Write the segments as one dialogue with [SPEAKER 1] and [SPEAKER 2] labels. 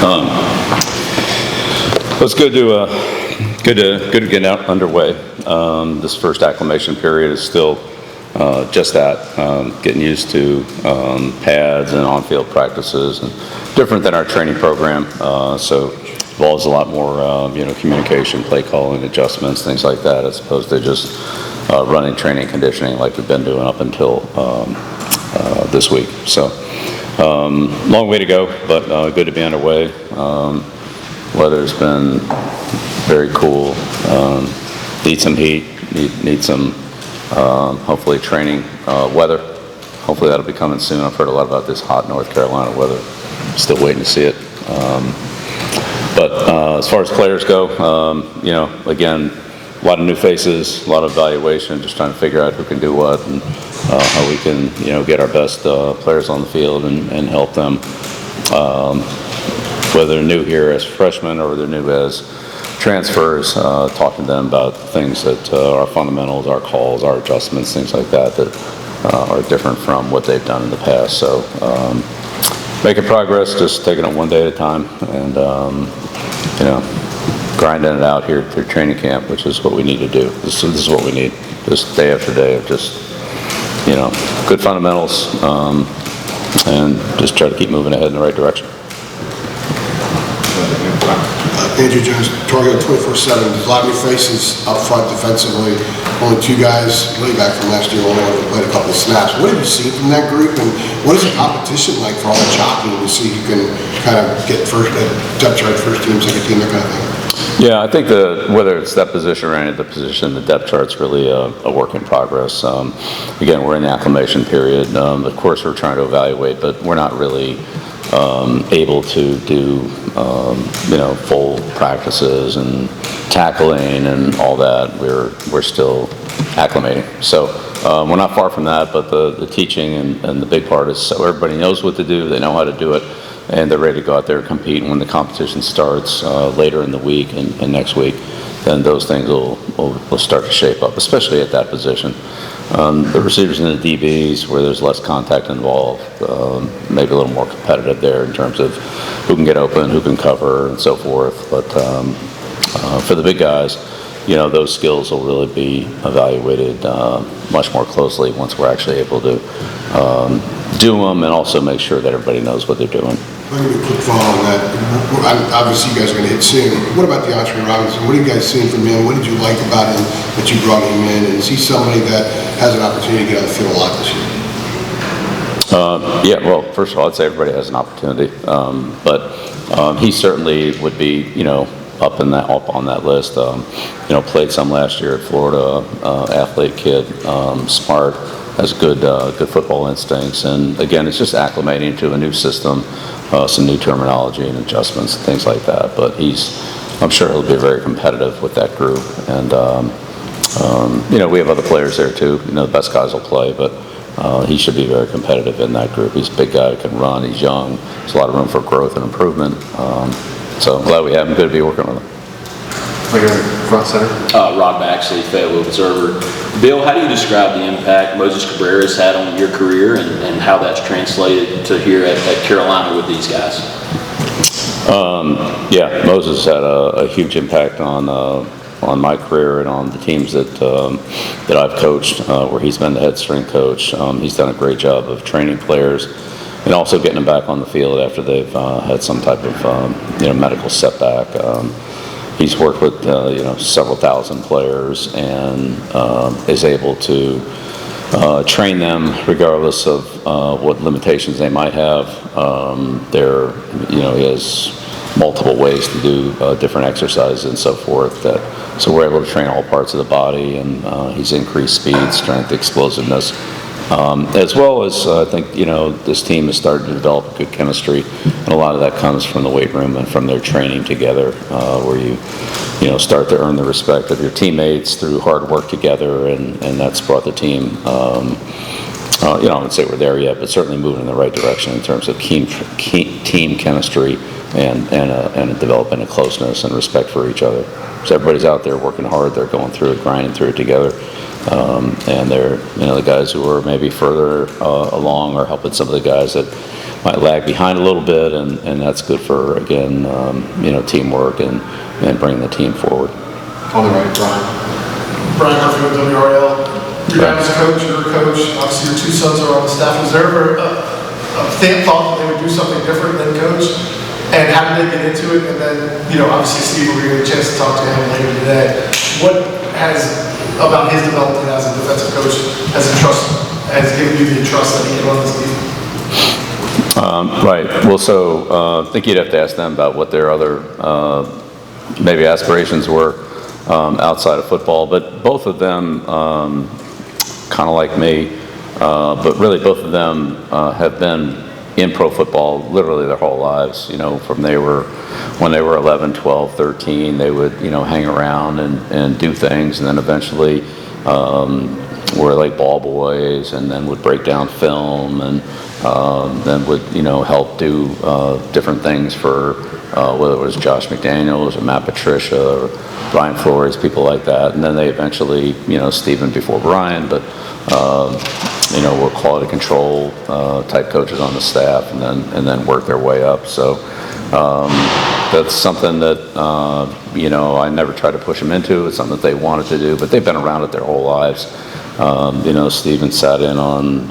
[SPEAKER 1] Um, It's good to get out underway. This first acclimation period is still just that, getting used to pads and on-field practices, and different than our training program. So involves a lot more, communication, play calling, adjustments, things like that, as opposed to just running, training, conditioning like we've been doing up until this week. So long way to go, but good to be underway. Weather's been very cool. Need some heat. Need some hopefully training weather. Hopefully that'll be coming soon. I've heard a lot about this hot North Carolina weather. Still waiting to see it. But as far as players go, again, a lot of new faces, a lot of evaluation, just trying to figure out who can do what and how we can, get our best players on the field and help them, whether they're new here as freshmen or they're new as transfers, talking to them about things that are fundamentals, our calls, our adjustments, things like that are different from what they've done in the past. So making progress, just taking it one day at a time, and grinding it out here through training camp, which is what we need to do. This is what we need, just day after day of just good fundamentals, and just try to keep moving ahead in the right direction.
[SPEAKER 2] Andrew Jones, Target 24/7. There's a lot of new faces up front defensively. Only two guys way back from last year, only one who played a couple of snaps. What have you seen from that group, and what is the competition like for all the jockeying to see who can kind of get first depth chart, first team, second team, that kind of thing?
[SPEAKER 1] Yeah, I think whether it's that position or any of the position, the depth chart's really a work in progress. Again, we're in the acclimation period. Of course, we're trying to evaluate, but we're not really able to do full practices and tackling and all that. We're still acclimating. So we're not far from that, but the teaching and the big part is so everybody knows what to do, they know how to do it, and they're ready to go out there and compete. And when the competition starts later in the week and next week, then those things will start to shape up, especially at that position. The receivers and the DBs, where there's less contact involved, maybe a little more competitive there in terms of who can get open, who can cover, and so forth. But for the big guys, those skills will really be evaluated much more closely once we're actually able to do them, and also make sure that everybody knows what they're doing.
[SPEAKER 2] Let me give a quick follow on that. Obviously, you guys are going to hit soon. What about DeAndre Robinson? What have you guys seen from him? What did you like about him that you brought him in? And is he somebody that has an opportunity to get on the field a lot this year?
[SPEAKER 1] Yeah, well, first of all, I'd say everybody has an opportunity. But he certainly would be, up on that list. Played some last year at Florida, athlete kid, smart, has good football instincts, and again, it's just acclimating to a new system, some new terminology and adjustments, things like that. But I'm sure he'll be very competitive with that group, and we have other players there too. The best guys will play, but he should be very competitive in that group. He's a big guy who can run. He's young. There's a lot of room for growth and improvement. So I'm glad we have him. Good to be working with him.
[SPEAKER 3] Right here, front center.
[SPEAKER 4] Rod Baxley, Fayetteville Observer. Bill, how do you describe the impact Moses Cabrera has had on your career, and how that's translated to here at Carolina with these guys?
[SPEAKER 1] Yeah, Moses had a huge impact on my career and on the teams that I've coached, where he's been the head strength coach. He's done a great job of training players and also getting them back on the field after they've had some type of medical setback. He's worked with several thousand players and is able to train them regardless of what limitations they might have. He has multiple ways to do different exercises and so forth. So we're able to train all parts of the body, and he's increased speed, strength, explosiveness. As well as I think this team has started to develop good chemistry, and a lot of that comes from the weight room and from their training together, where you start to earn the respect of your teammates through hard work together, and that's brought the team. I wouldn't say we're there yet, but certainly moving in the right direction in terms of team chemistry and developing a closeness and respect for each other. So everybody's out there working hard. They're going through it, grinding through it together. And they're the guys who are maybe further along are helping some of the guys that lag behind a little bit, and that's good for, again, teamwork and bringing the team forward.
[SPEAKER 3] On the right, Brian.
[SPEAKER 5] Brian Murphy with WRL. Your dad's a coach, you're a coach, obviously your two sons are on the staff. Was there ever a thought that they would do something different than coach? And how did they get into it? And then, obviously Steve, we're going to get a chance to talk to him later today. What about his development as a defensive coach, has given you the trust that he can run this defense?
[SPEAKER 1] Right. Well, so I think you'd have to ask them about what their other maybe aspirations were outside of football. But both of them, kind of like me, but really both of them have been in pro football literally their whole lives. From when they were 11, 12, 13, they would hang around and do things, and then eventually were like ball boys, and then would break down film, and then would help do different things for whether it was Josh McDaniels or Matt Patricia or Brian Flores, people like that. And then they eventually, Stephen before Brian, but were quality control type coaches on the staff, and then worked their way up. So that's something that I never tried to push them into. It's something that they wanted to do, but they've been around it their whole lives. Stephen sat in on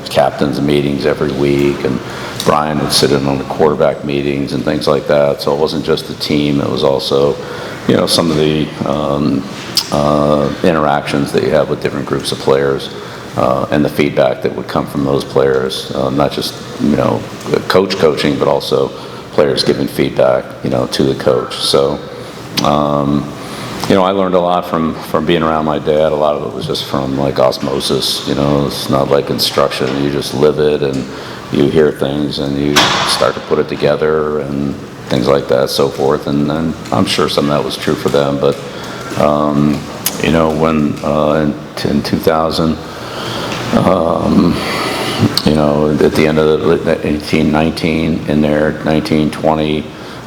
[SPEAKER 1] captains meetings every week, and Brian would sit in on the quarterback meetings and things like that. So it wasn't just the team; it was also, some of the interactions that you have with different groups of players, and the feedback that would come from those players. Not just coaching, but also players giving feedback to the coach. So. I learned a lot from being around my dad. A lot of it was just from like osmosis. It's not like instruction. You just live it, and you hear things, and you start to put it together, and things like that, so forth. And I'm sure some of that was true for them. But when in 2000, at the end of the 1819, in there, 1920.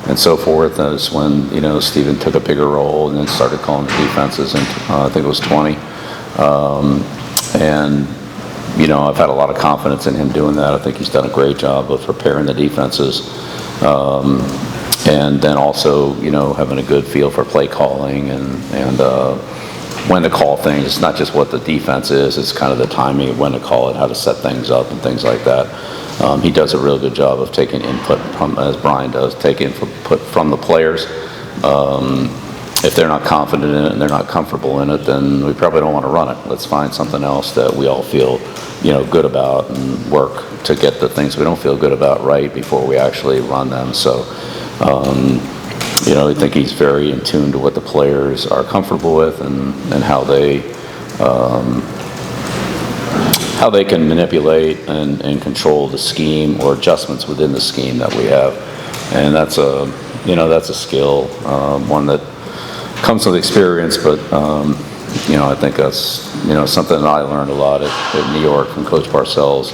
[SPEAKER 1] And so forth, is when, Stephen took a bigger role and then started calling the defenses, and I think it was 20. I've had a lot of confidence in him doing that. I think he's done a great job of preparing the defenses. And then also, having a good feel for play calling and when to call things. It's not just what the defense is, it's kind of the timing of when to call it, how to set things up and things like that. He does a real good job of taking input from, as Brian does, taking input from the players. If they're not confident in it and they're not comfortable in it, then we probably don't want to run it. Let's find something else that we all feel, good about, and work to get the things we don't feel good about right before we actually run them. So, I think he's very in tune to what the players are comfortable with, and how they can manipulate and control the scheme or adjustments within the scheme that we have. And that's a skill, one that comes with experience, but I think that's something that I learned a lot at New York from Coach Parcells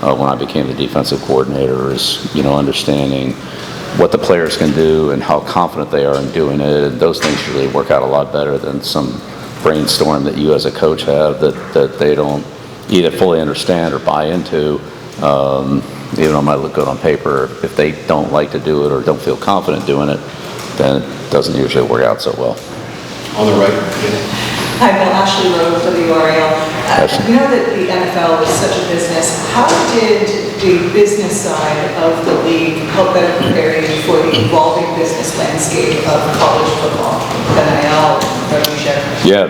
[SPEAKER 1] when I became the defensive coordinator, is understanding what the players can do and how confident they are in doing it. And those things usually work out a lot better than some brainstorm that you as a coach have that they don't either fully understand or buy into. Even though it might look good on paper, if they don't like to do it or don't feel confident doing it, then it doesn't usually work out so well.
[SPEAKER 3] On the right, yeah.
[SPEAKER 6] Hi, Bill. Ashley Rowe, WRL. You know that the NFL is such a business. How did the business side of the league help better prepare you for the evolving business landscape of college football, NIL, revenue share?
[SPEAKER 1] Yeah,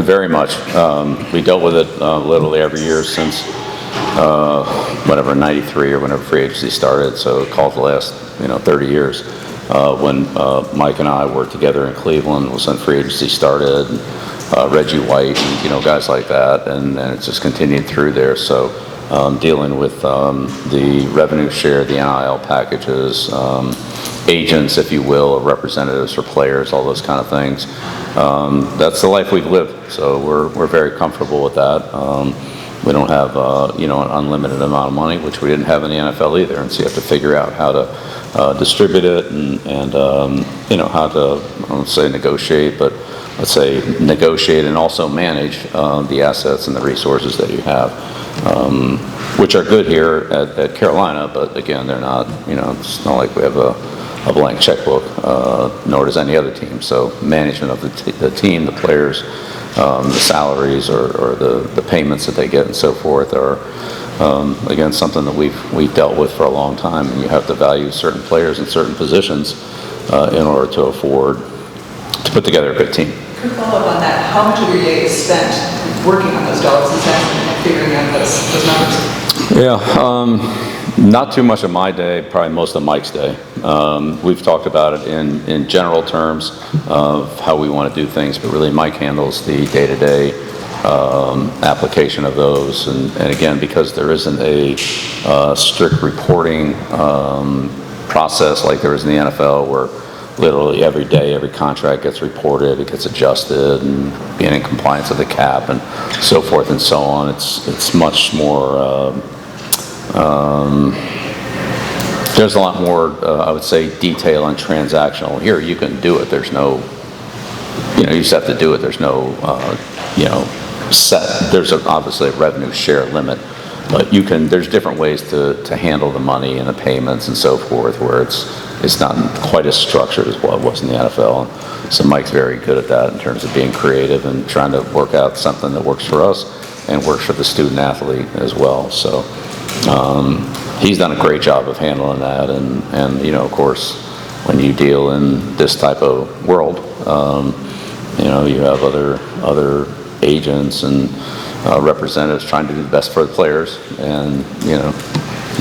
[SPEAKER 1] very much. We dealt with it literally every year since whatever, 93 or whenever free agency started, so call it the last 30 years. When Mike and I worked together in Cleveland was when free agency started, Reggie White, and guys like that, and it's just continued through there. So dealing with the revenue share, the NIL packages, agents, if you will, or representatives for players, all those kind of things. That's the life we've lived, so we're very comfortable with that. We don't have an unlimited amount of money, which we didn't have in the NFL either, and so you have to figure out how to distribute it and how to, I won't say negotiate, but let's say, negotiate and also manage the assets and the resources that you have, which are good here at Carolina, but again, they're not, it's not like we have a blank checkbook, nor does any other team. So management of the team, the players, the salaries or the payments that they get and so forth are, again, something that we've dealt with for a long time, and you have to value certain players in certain positions in order to afford to put together a good team.
[SPEAKER 6] Quick follow-up on that, how much of your day is spent working on those dollars and cents and figuring out those numbers?
[SPEAKER 1] Yeah, not too much of my day, probably most of Mike's day. We've talked about it in general terms of how we want to do things, but really Mike handles the day-to-day application of those. And again, because there isn't a strict reporting process like there is in the NFL, where literally every day, every contract gets reported, it gets adjusted, and being in compliance with the cap and so forth and so on. It's much more, there's a lot more, I would say, detail and transactional. Here, you can do it. There's no, you just have to do it. There's no, set. There's obviously a revenue share limit, but there's different ways to handle the money and the payments and so forth, where it's not quite as structured as what it was in the NFL. So Mike's very good at that in terms of being creative and trying to work out something that works for us and works for the student athlete as well. So he's done a great job of handling that, and of course, when you deal in this type of world, you have other agents and representatives trying to do the best for the players, and you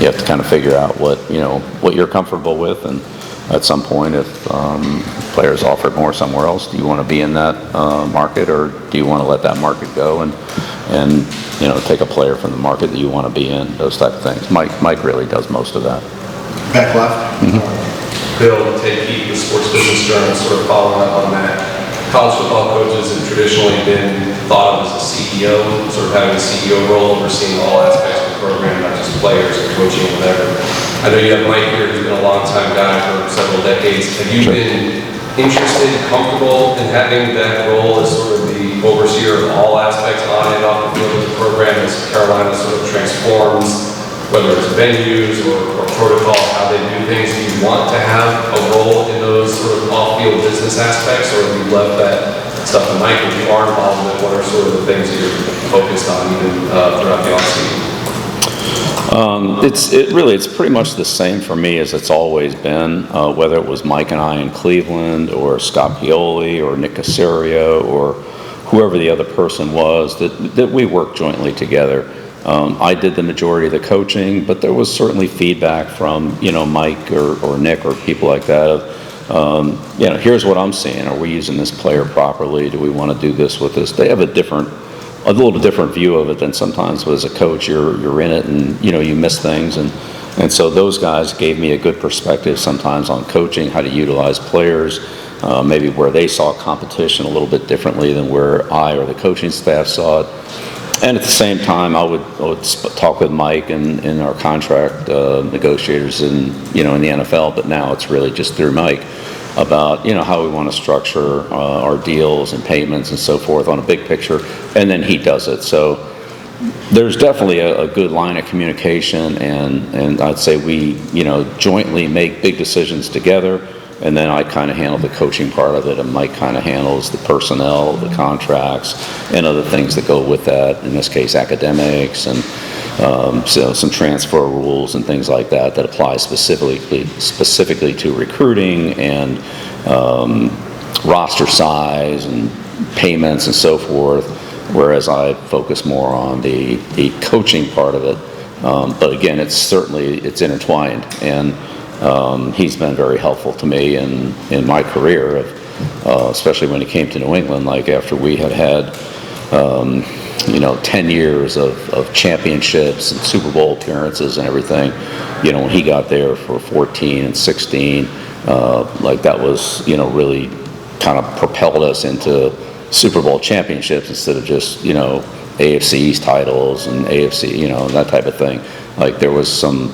[SPEAKER 1] have to kind of figure out what you're comfortable with, and at some point, if players offer more somewhere else, do you want to be in that market, or do you want to let that market go and take a player from the market that you want to be in? Those type of things. Mike really does most of that.
[SPEAKER 2] Back left.
[SPEAKER 7] Bill, to take heat with Sports Business Journal, sort of following up on that. College football coaches have traditionally been thought of as a CEO, sort of having a CEO role, overseeing all aspects of the program, not just players and coaching and whatever. I know you have Mike here, who's been a long-time guy for several decades. Have you been interested, comfortable in having that role as sort of the overseer of all aspects on and off the field of the program as Carolina sort of transforms, whether it's venues or protocol, how they do things? Do you want to have a role in those sort of off-field business aspects, or have you left that stuff to Mike? If you are involved in it, what are sort of the things that you're focused on even throughout the offseason?
[SPEAKER 1] It's pretty much the same for me as it's always been, whether it was Mike and I in Cleveland, or Scott Pioli, or Nick Caserio, or whoever the other person was, that we worked jointly together. I did the majority of the coaching, but there was certainly feedback from, Mike or Nick or people like that of, here's what I'm seeing. Are we using this player properly? Do we want to do this with this? They have a little different view of it than sometimes as a coach. You're in it, and, you miss things. And so those guys gave me a good perspective sometimes on coaching, how to utilize players, maybe where they saw competition a little bit differently than where I or the coaching staff saw it. And at the same time, I would talk with Mike and our contract negotiators in the NFL, but now it's really just through Mike about, how we want to structure our deals and payments and so forth on a big picture, and then he does it. So there's definitely a good line of communication, and I'd say we, jointly make big decisions together. And then I kind of handle the coaching part of it, and Mike kind of handles the personnel, the contracts, and other things that go with that. In this case, academics and so some transfer rules and things like that apply specifically to recruiting and roster size and payments and so forth. Whereas I focus more on the coaching part of it. But again, it's intertwined, and he's been very helpful to me in my career, especially when he came to New England, like after we had 10 years of championships and Super Bowl appearances and everything. When he got there for 14 and 16, like that was, really kind of propelled us into Super Bowl championships instead of just, AFC East titles and AFC, that type of thing. Like there was some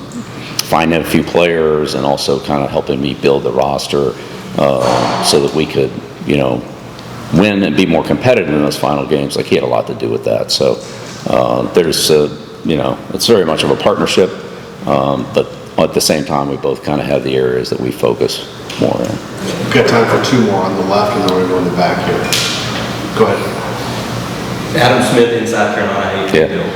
[SPEAKER 1] finding a few players and also kind of helping me build the roster so that we could, win and be more competitive in those final games, like he had a lot to do with that. So it's very much of a partnership, but at the same time, we both kind of have the areas that we focus more in.
[SPEAKER 3] We've got time for 2 more on the left, and then we're going to go in the back here. Go ahead.
[SPEAKER 8] Adam Smith in South Carolina. How you doing, Bill?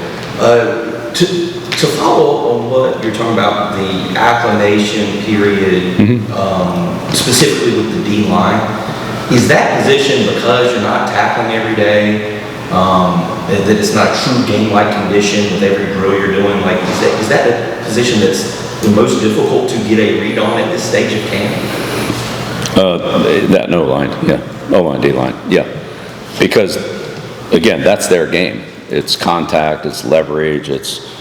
[SPEAKER 8] To follow on what you're talking about, the acclimation period, specifically with the D-line, is that position, because you're not tackling every day, that it's not true game-like condition with every drill you're doing? Like, is that a position that's the most difficult to get a read on at this stage of camp?
[SPEAKER 1] That O-line, yeah. O-line, D-line, yeah. Because, again, that's their game. It's contact, it's leverage, it's,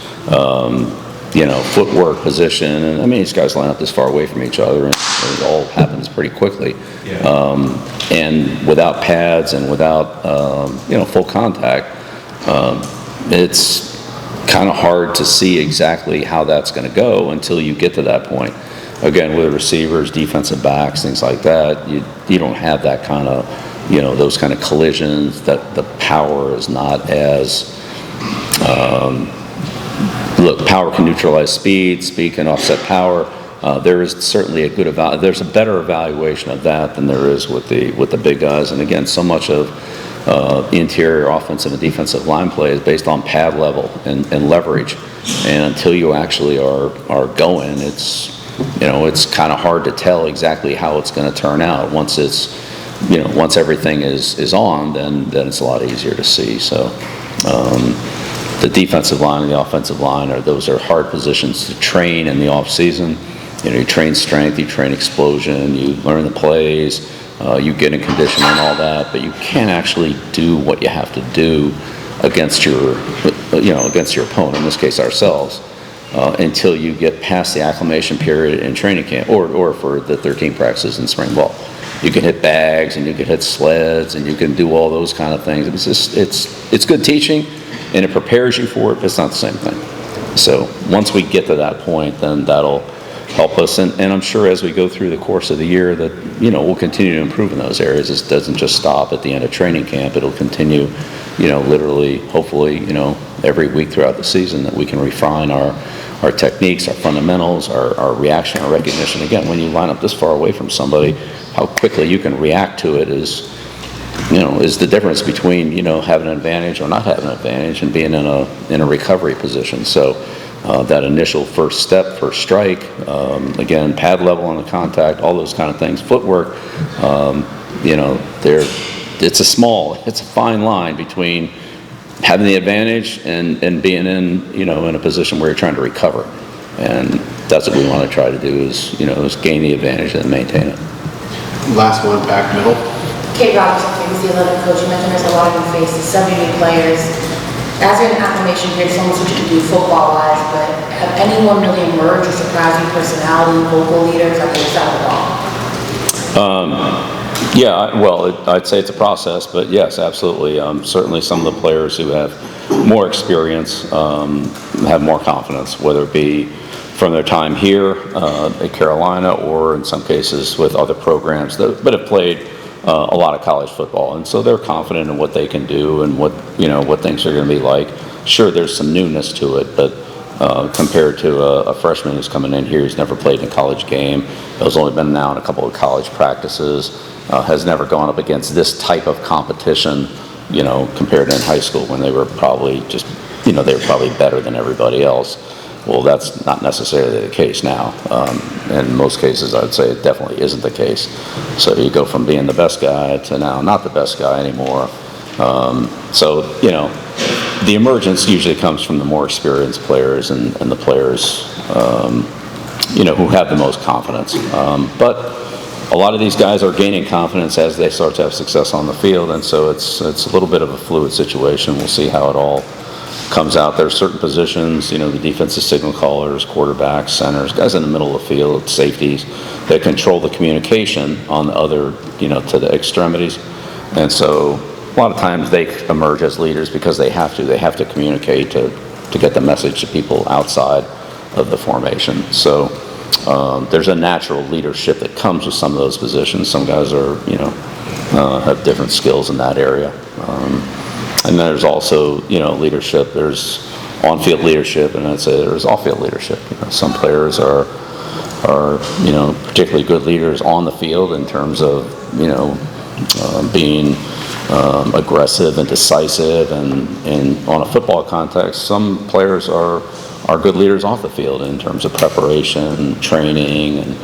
[SPEAKER 1] footwork, position. And, I mean, these guys line up this far away from each other, and it all happens pretty quickly.
[SPEAKER 8] Yeah.
[SPEAKER 1] And without pads and without, full contact, it's kind of hard to see exactly how that's going to go until you get to that point. Again, with receivers, defensive backs, things like that, you don't have that kind of, those kind of collisions, that the power is not as, power can neutralize speed can offset power. There is certainly there's a better evaluation of that than there is with the big guys. And again, so much of interior offensive and defensive line play is based on pad level and leverage. And until you actually are going, it's kind of hard to tell exactly how it's going to turn out. Once once everything is on, then it's a lot easier to see. So the defensive line and the offensive line those are hard positions to train in the off season. You train strength, you train explosion, you learn the plays, you get in condition and all that, but you can't actually do what you have to do against your opponent, in this case ourselves, until you get past the acclimation period in training camp or for the 13 practices in spring ball. You can hit bags and you can hit sleds and you can do all those kind of things. It's good teaching and it prepares you for it, but it's not the same thing. So once we get to that point, then that'll help us. And I'm sure as we go through the course of the year that, we'll continue to improve in those areas. It doesn't just stop at the end of training camp. It'll continue, literally, hopefully, every week throughout the season, that we can refine our techniques, our fundamentals, our reaction, our recognition. Again, when you line up this far away from somebody, how quickly you can react to it is the difference between, having an advantage or not having an advantage and being in a recovery position. So that initial first step, first strike, again, pad level on the contact, all those kind of things, footwork, it's a fine line between having the advantage and being in a position where you're trying to recover. And that's what we want to try to do is gain the advantage and maintain it.
[SPEAKER 3] Last one, back middle.
[SPEAKER 9] Kate Robinson, the 11 coach, you mentioned there's a lot of new faces, some new players. As you're in acclimation period, it's almost what you can do football-wise, but have anyone really emerged or surprised you, personality, vocal leaders, like they sound at all?
[SPEAKER 1] I'd say it's a process, but yes, absolutely. Certainly some of the players who have more experience have more confidence, whether it be from their time here at Carolina or in some cases with other programs but have played a lot of college football, and so they're confident in what they can do and what things are going to be like. Sure, there's some newness to it, but compared to a freshman who's coming in here who's never played in a college game, has only been now in a couple of college practices, has never gone up against this type of competition, compared to in high school when they were probably they were probably better than everybody else. Well, that's not necessarily the case now. In most cases, I would say it definitely isn't the case. So you go from being the best guy to now not the best guy anymore. The emergence usually comes from the more experienced players and the players, who have the most confidence. But a lot of these guys are gaining confidence as they start to have success on the field, and so it's a little bit of a fluid situation. We'll see how it all comes out. There are certain positions, the defensive signal callers, quarterbacks, centers, guys in the middle of the field, safeties, that control the communication on the other, to the extremities. And so a lot of times they emerge as leaders because they have to communicate to get the message to people outside of the formation. So there's a natural leadership that comes with some of those positions. Some guys are, have different skills in that area. And then there's also, leadership. There's on-field leadership, and I'd say there's off-field leadership. Some players are particularly good leaders on the field in terms of, being aggressive and decisive, and on a football context, some players are good leaders off the field in terms of preparation, training, and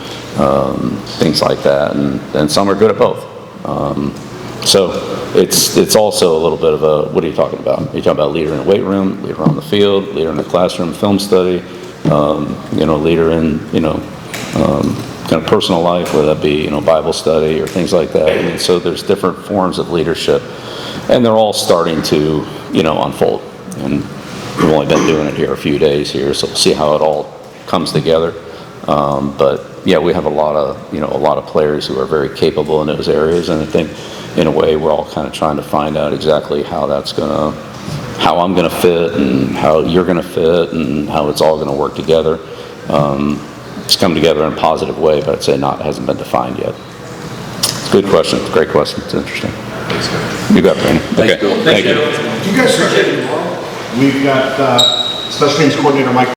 [SPEAKER 1] things like that, and some are good at both. So it's also a little bit of a, what are you talking about? Are you talking about leader in the weight room, leader on the field, leader in the classroom, film study, leader in, kind of personal life, whether that be, Bible study or things like that. And so there's different forms of leadership, and they're all starting to, unfold. And we've only been doing it here a few days here, so we'll see how it all comes together. But yeah, we have a lot of players who are very capable in those areas, and I think in a way we're all kind of trying to find out exactly how I'm gonna fit and how you're gonna fit and how it's all gonna work together. It's come together in a positive way, but I'd say it hasn't been defined yet. It's a good question. It's a great question. It's interesting. You got it, Brandon.
[SPEAKER 4] Thanks, Bill.
[SPEAKER 1] Thank you.
[SPEAKER 2] Do you guys start getting tomorrow?
[SPEAKER 3] We've got special teams coordinator Mike